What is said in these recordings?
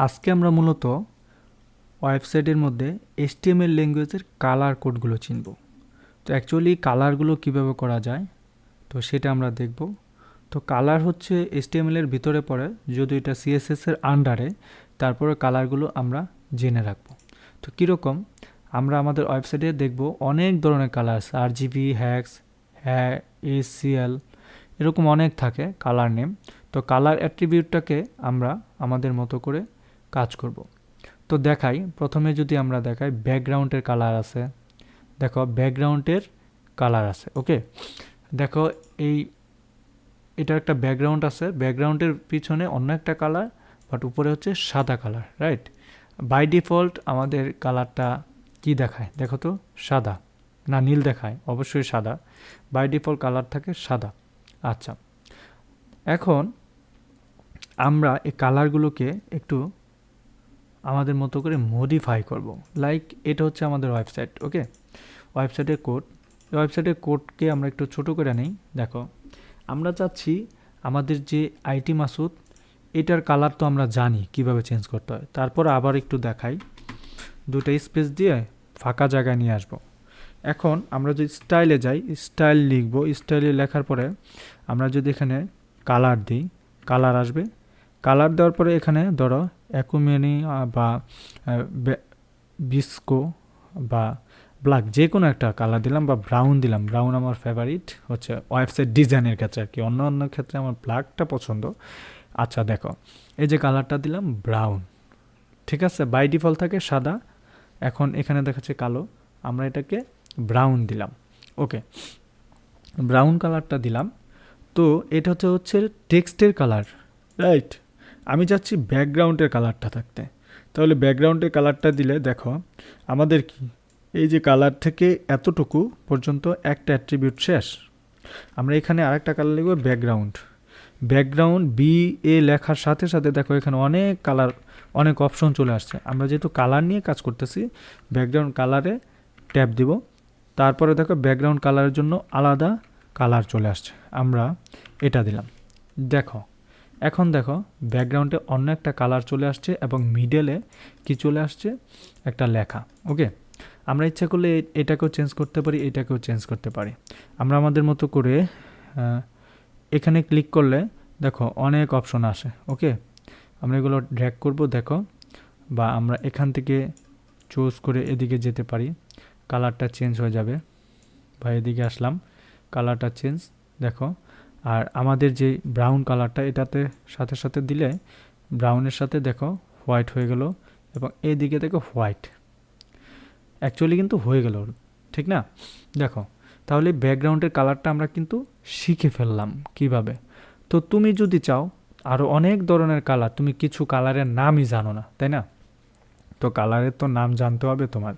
আজকে আমরা মূলত ওয়েবসাইটের মধ্যে HTML ল্যাঙ্গুয়েজের কালার কোডগুলো চিনব। তো অ্যাকচুয়ালি কালারগুলো কিভাবে করা যায় তো সেটা আমরা দেখব। তো কালার হচ্ছে HTML এর ভিতরে পড়ে, যদি এটা CSS এর আন্ডারে, তারপরে কালারগুলো আমরা জেনে রাখব। তো কীরকম, আমরা আমাদের ওয়েবসাইটে দেখব অনেক ধরনের কালার আছে, RGB, হ্যাক্স, ACL, এরকম অনেক থাকে কালার নেম। তো কালার অ্যাট্রিবিউটটাকে আমরা আমাদের মতো করে কাজ করব। তো দেখাই, প্রথমে যদি আমরা দেখাই ব্যাকগ্রাউন্ডের কালার আছে, দেখো ব্যাকগ্রাউন্ডের কালার আছে। ওকে, দেখো এটার একটা ব্যাকগ্রাউন্ড আছে, ব্যাকগ্রাউন্ডের পিছনে অন্য একটা কালার, বাট উপরে হচ্ছে সাদা কালার, রাইট? বাই ডিফল্ট আমাদের কালারটা কি দেখায় দেখো তো, সাদা না নীল দেখায়, অবশ্যই সাদা। বাই ডিফল্ট কালার থাকে সাদা। আচ্ছা, এখন আমরা এই কালারগুলোকে একটু আমাদের মতো করে মডিফাই করব। লাইক এটা হচ্ছে আমাদের ওয়েবসাইট। ওকে, ওয়েবসাইটের কোড, ওয়েবসাইটের কোডকে আমরা একটু ছোট করে নিই। দেখো আমরা চাচ্ছি আমাদের যে ITMASUD, এটার কালার তো আমরা জানি কিভাবে চেঞ্জ করতে হয়। তারপর আবার একটু দেখাই, দুটো স্পেস দিয়ে ফাঁকা জায়গায় নিয়ে আসব। এখন আমরা যদি স্টাইলে যাই, স্টাইল লিখব, স্টাইলে লেখার পরে আমরা যদি এখানে কালার দিই, কালার আসবে। কালার দেওয়ার পরে এখানে ধরো অ্যাকুমেনি বা বিস্কো বা ব্ল্যাক, যে কোনো একটা কালার দিলাম, বা ব্রাউন দিলাম। ব্রাউন আমার ফেভারিট হচ্ছে ওয়েবসাইট ডিজাইনের ক্ষেত্রে আর কি, অন্য অন্য ক্ষেত্রে আমার ব্ল্যাকটা পছন্দ। আচ্ছা দেখো, এই যে কালারটা দিলাম ব্রাউন, ঠিক আছে? বাই ডিফল্ট থাকে সাদা, এখন এখানে দেখাচ্ছে কালো, আমরা এটাকে ব্রাউন দিলাম। ওকে, ব্রাউন কালারটা দিলাম। তো এটা হচ্ছে টেক্সটের কালার, রাইট? আমি চাচ্ছি ব্যাকগ্রাউন্ডের কালারটা থাকতে, তাহলে ব্যাকগ্রাউন্ডের কালারটা দিলে দেখো আমাদের কি, এই যে কালার থেকে এতটুকু পর্যন্ত একটা অ্যাট্রিবিউট শেষ। আমরা এখানে আরেকটা কালার লিখব ব্যাকগ্রাউন্ড। ব্যাকগ্রাউন্ড BA লেখার সাথে সাথে দেখো এখানে অনেক কালার, অনেক অপশন চলে আসছে। আমরা যেহেতু কালার নিয়ে কাজ করতেছি, ব্যাকগ্রাউন্ড কালারে ট্যাপ দিব। তারপরে দেখো ব্যাকগ্রাউন্ড কালারের জন্য আলাদা কালার চলে আসছে, আমরা এটা দিলাম। দেখো এখন দেখো ব্যাকগ্রাউন্ডে অন্য একটা কালার চলে আসছে এবং মিডলে কি চলে আসছে, একটা লেখা। ওকে, আমরা ইচ্ছা করলে এটাকেও চেঞ্জ করতে পারি, এটাকেও চেঞ্জ করতে পারি। আমরা আমাদের মতো করে এখানে ক্লিক করলে দেখো অনেক অপশন আসে। ওকে, আমরা এগুলো ড্র্যাগ করব দেখো, বা আমরা এখান থেকে চুজ করে এদিকে যেতে পারি, কালারটা চেঞ্জ হয়ে যাবে। বা এদিকে আসলাম, কালারটা চেঞ্জ দেখো। আর আমাদের যে ব্রাউন কালারটা, এটাতে সাথে সাথে দিলে ব্রাউনের সাথে দেখো হোয়াইট হয়ে গেল, এবং এইদিকে দেখো হোয়াইট, অ্যাকচুয়ালি কিন্তু হয়ে গেল, ঠিক না? দেখো তাহলে ব্যাকগ্রাউন্ডের কালারটা আমরা কিন্তু শিখে ফেললাম কিভাবে। তো তুমি যদি চাও আরও অনেক ধরনের কালার, তুমি কিছু কালারের নামই জানো না, তাই না? তো কালারের তো নাম জানতে হবে তোমার।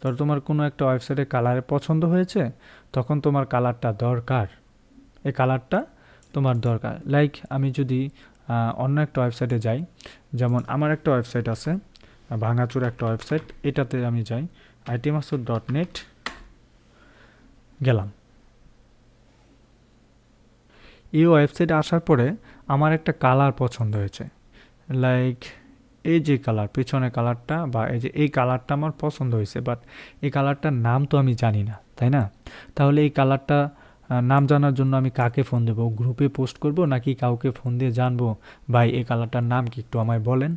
ধর তোমার কোনো একটা ওয়েবসাইটে কালারে পছন্দ হয়েছে, তখন তোমার কালারটা দরকার, এই কালারটা তোমার দরকার। লাইক আমি যদি অন্য একটা ওয়েবসাইটে যাই, যেমন আমার একটা ওয়েবসাইট আছে, ভাঙাচুর একটা ওয়েবসাইট, এটাতে আমি যাই ITMASUD.net, গেলাম। এই ওয়েবসাইটে আসার পরে আমার একটা কালার পছন্দ হয়েছে, লাইক এই যে কালার, পিছনে কালারটা, বা এই কালারটা আমার পছন্দ হয়েছে, বাট এই কালারটার নাম তো আমি জানি না, তাই না? তাহলে এই কালারটা নাম জানার জন্য আমি কাকে ফোন দেবো? গ্রুপে পোস্ট করব, নাকি কাউকে ফোন দিয়ে জানবো ভাই এই কালারটার নাম কি, একটু আমায় বলেন?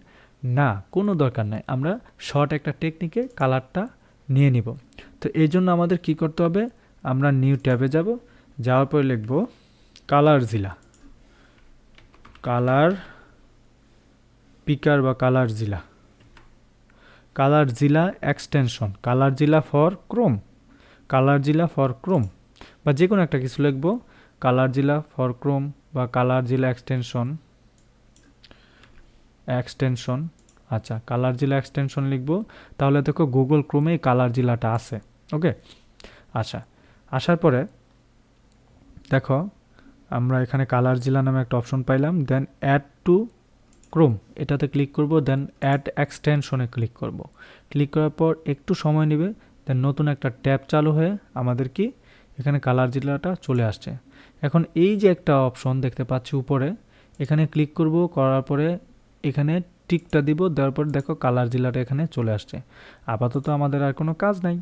না, কোনো দরকার নাই, আমরা শর্ট একটা টেকনিকে কালারটা নিয়ে নিব। তো এই জন্য আমাদের কি করতে হবে, আমরা নিউ ট্যাবে যাব, যাওয়ার পরে লিখব কালার জিলা, কালার পিকার বা কালার জিলা, কালার জিলা এক্সটেনশন, কালার জিলা ফর ক্রোম, কালার জিলা ফর ক্রোম, বা যে কোনো একটা কিছু লিখব, কালার জিলা ফর ক্রোম বা কালার জিলা এক্সটেনশন। আচ্ছা, কালার জিলা এক্সটেনশন লিখব। তাহলে দেখো গুগল ক্রোমে কালার জিলাটা আছে। ওকে, আচ্ছা, আসার পরে দেখো আমরা এখানে কালার জিলা নামে একটা অপশন পাইলাম, দেন অ্যাড টু ক্রোম, এটাতে ক্লিক করব, দেন অ্যাড এক্সটেনশনে ক্লিক করব। ক্লিক করার পর একটু সময় নেবে, দেন নতুন একটা ট্যাব চালু হয়ে আমাদের কি এখানে কালার জিলাটা চলে আসছে। এখন এই যে একটা অপশন দেখতে পাচ্ছি উপরে, এখানে ক্লিক করব, করার পরে এখানে টিকটা দিব, দেওয়ার পর দেখো কালার জেলাটা এখানে চলে আসছে। আপাতত আমাদের আর কোনো কাজ নাই।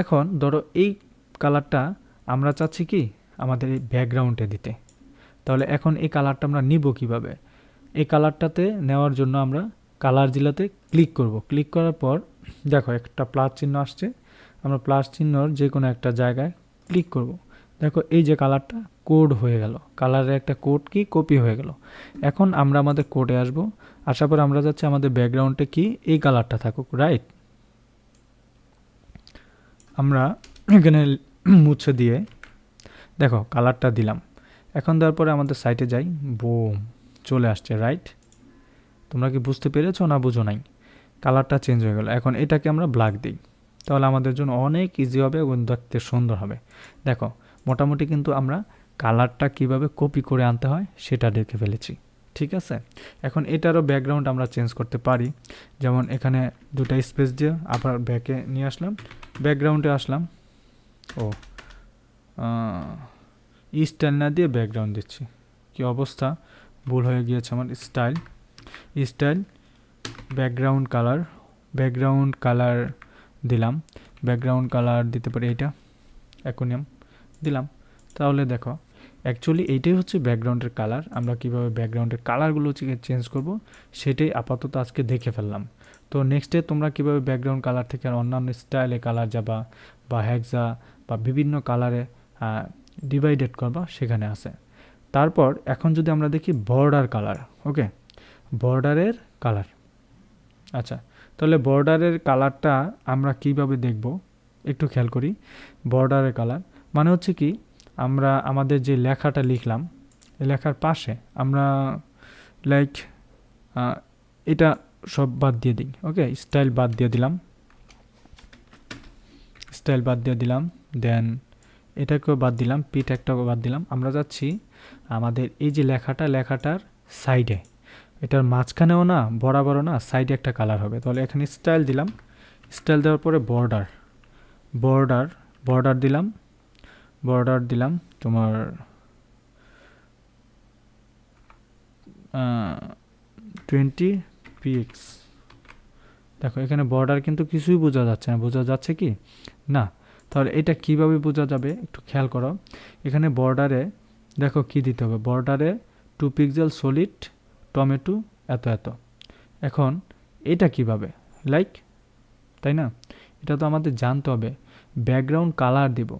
এখন ধরো এই কালারটা আমরা চাচ্ছি কি আমাদের এই ব্যাকগ্রাউন্ডে দিতে, তাহলে এখন এই কালারটা আমরা নিব কিভাবে? এই কালারটাতে নেওয়ার জন্য আমরা কালার জেলাতে ক্লিক করব। ক্লিক করার পর দেখো একটা প্লাস চিহ্ন আসছে, আমরা প্লাস চিহ্নর যে কোনো একটা জায়গায় ক্লিক করব। দেখো এই যে কালারটা কোড হয়ে গেল, কালারের একটা কোড কি কপি হয়ে গেল। এখন আমরা আমাদের কোডে আসব, আসার পর আমরা যাচ্ছি আমাদের ব্যাকগ্রাউন্ডে কি এই কালারটা থাকুক, রাইট? আমরা এখানে মুছে দিয়ে দেখো কালারটা দিলাম। এখন দেওয়ার পরে আমাদের সাইটে যাই, বুম চলে আসছে, রাইট? তোমরা কি বুঝতে পেরেছো না বুঝো নাই? কালারটা চেঞ্জ হয়ে গেল। এখন এটাকে আমরা ব্ল্যাক দিই, তাহলে আমাদের জন্য অনেক ইজি হবে এবং দেখতে সুন্দর হবে। দেখো মোটামুটি কিন্তু আমরা কালারটা কিভাবে কপি করে আনতে হয় সেটা দেখে ফেলেছি, ঠিক আছে? এখন এটারও ব্যাকগ্রাউন্ড আমরা চেঞ্জ করতে পারি, যেমন এখানে দুটা স্পেস দিয়ে আবার ব্যাকে নিয়ে আসলাম, ব্যাকগ্রাউন্ডে আসলাম, ও স্টাইল না দিয়ে ব্যাকগ্রাউন্ড দিচ্ছি, কি অবস্থা, ভুল হয়ে গিয়েছে আমার। স্টাইল ব্যাকগ্রাউন্ড কালার দিলাম, ব্যাকগ্রাউন্ড কালার দিতে পারি এইটা, অ্যাকোনিয়াম দিলাম। তাহলে দেখো অ্যাকচুয়ালি এইটাই হচ্ছে ব্যাকগ্রাউন্ডের কালার। আমরা কিভাবে ব্যাকগ্রাউন্ডের কালারগুলো চেঞ্জ করব সেটাই আপাতত আজকে দেখে ফেললাম। তো নেক্সটে তোমরা কিভাবে ব্যাকগ্রাউন্ড কালার থেকে আর অন্যান্য স্টাইলে কালার যাবা বা হেক্সা বা বিভিন্ন কালারে ডিভাইডেড করবা সেখানে আছে। তারপর এখন যদি আমরা দেখি বর্ডার কালার, ওকে, বর্ডারের কালার। আচ্ছা, তাহলে বর্ডারের কালারটা আমরা কিভাবে দেখব একটু খেয়াল করি। বর্ডারের কালার মানে হচ্ছে কি, আমরা আমাদের যে লেখাটা লিখলাম এই লেখার পাশে আমরা লাইক এটা সব বাদ দিয়ে দিই, ওকে, স্টাইল বাদ দিয়ে দিলাম, দেন এটাকেও বাদ দিলাম, পিট একটাও বাদ দিলাম। আমরা যাচ্ছি আমাদের এই যে লেখাটার সাইডে, এটার মাঝখানেও না বরাবরও না, সাইডে একটা কালার হবে। তাহলে এখানে স্টাইল দিলাম, স্টাইল দেওয়ার পরে বর্ডার দিলাম তোমার 20 px। দেখো এখানে বর্ডার কিন্তু কিছুই বোঝা যাচ্ছে না, বোঝা যাচ্ছে কি না? তাহলে এটা কিভাবে বোঝা যাবে একটু খেয়াল করো। এখানে বর্ডারে দেখো কি দিতে হবে, বর্ডারে 2 পিক্সেল সলিড টমেটো এত। এখন এটা কিভাবে লাইক, তাই না? এটা তো আমাদের জানতে হবে। ব্যাকগ্রাউন্ড কালার দিব,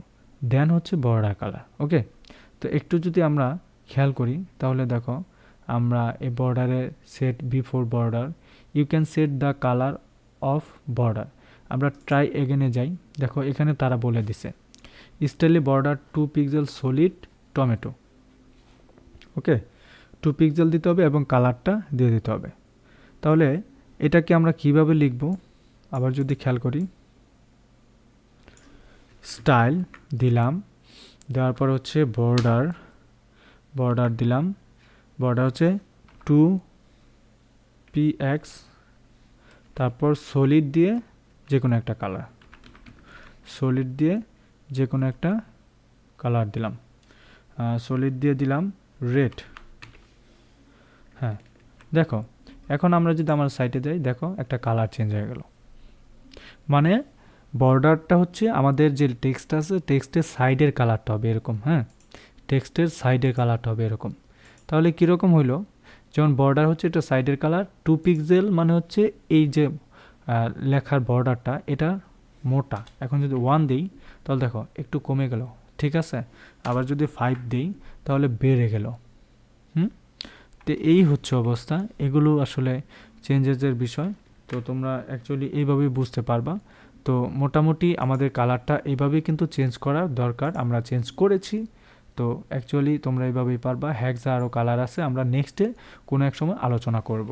দেন হচ্ছে বর্ডার কালার, ওকে। তো একটু যদি আমরা খেয়াল করি তাহলে দেখো আমরা এই বর্ডারে set before border, you can set the colour of border. আমরা ট্রাই এগেনে যাই, দেখো এখানে তারা বলে দিছে style border 2 pixel solid tomato, okay, 2 pixel দিতে হবে এবং কালারটা দিয়ে দিতে হবে। তাহলে এটাকে আমরা কিভাবে লিখব আবার যদি খেয়াল করি, স্টাইল দিলাম, দেওয়ার পর হচ্ছে বর্ডার দিলাম, বর্ডার হচ্ছে 2px, তারপর সলিড দিয়ে যে কোনো একটা কালার, দিলাম, সলিড দিয়ে দিলাম রেড। হ্যাঁ দেখো এখন আমরা যদি আমার সাইটে যাই, দেখো একটা কালার চেঞ্জ হয়ে গেল। মানে বর্ডারটা হচ্ছে আমাদের যে টেক্সট আছে, টেক্সটের সাইডের কালারটা হবে এরকম, হ্যাঁ, টেক্সটের সাইডের কালারটা হবে এরকম। তাহলে কীরকম হইলো, যেমন বর্ডার হচ্ছে এটা সাইডের কালার, 2 পিক্সেল মানে হচ্ছে এই যে লেখার বর্ডারটা এটা মোটা। এখন যদি 1 দিই তাহলে দেখো একটু কমে গেল, ঠিক আছে। আবার যদি 5 দিই তাহলে বেড়ে গেল। তো এই হচ্ছে অবস্থা, এগুলো আসলে চেঞ্জেসের বিষয়। তো তোমরা অ্যাকচুয়ালি এইভাবেই বুঝতে পারবা। তো মোটামুটি আমাদের কালারটা এইভাবেই কিন্তু চেঞ্জ করার দরকার, আমরা চেঞ্জ করেছি। তো অ্যাকচুয়ালি তোমরা এইভাবেই পারবা। হেক্সা আরও কালার আছে, আমরা নেক্সটে কোনো এক সময় আলোচনা করব।